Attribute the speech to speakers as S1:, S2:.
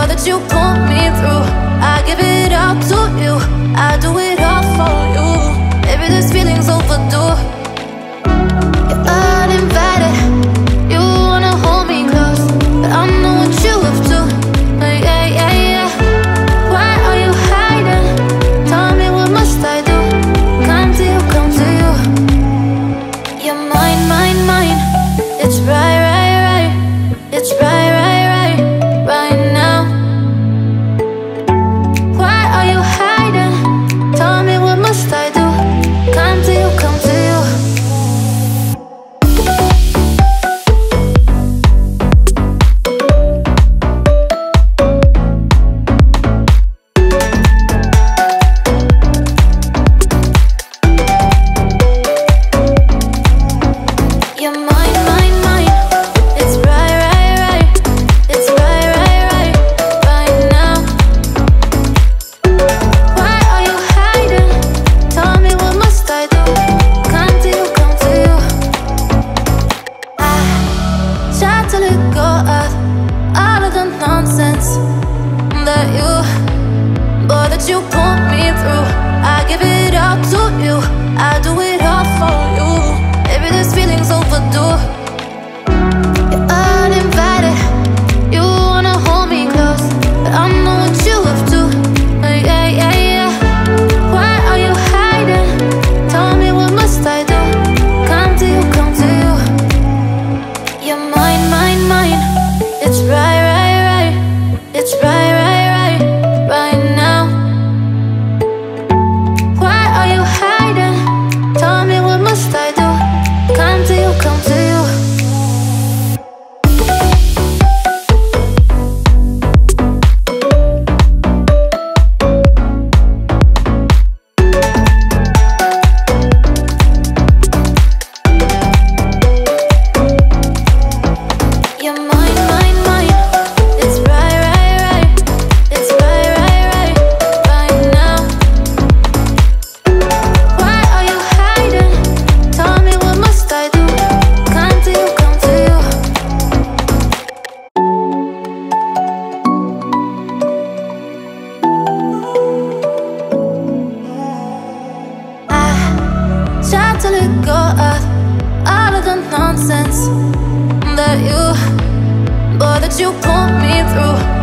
S1: that you pull me through. I give it all to you, I do it all for you. Maybe this feeling's overdue. You're uninvited, you wanna hold me close, but I know what you have to. Yeah, yeah, yeah. Why are you hiding? Tell me, what must I do? Come to you, come to you. You're mine, mine, mine. It's right, right, right. It's right, right, right, right now. Why are you hiding? Tell me, what must I do? Come to you, come to you. You're mine, mine, mine. It's right, right, right. It's right, right, right, right now. Why are you hiding? Tell me, what must I do? Come to you, come to you. I try to let go of all of the nonsense that you pull me through. I give it all to you, I do it all for you. Maybe this feeling's overdue. You're uninvited, you wanna hold me close, but I know what you have to. Yeah, yeah, yeah. Why are you hiding? Tell me, what must I do? Come to you, come to you. You're mine, mine, mine. It's right, right, right. It's right, right, right, right now. Why are you hiding? Tell me, what must I do? Come to you, come to you. You're mine, mine, mine. It's right, right, right. It's right, right, right, right now. Why are you hiding? Tell me, what must I do? Come to you, come to you. I try to let go of all of the nonsense that you pull me through.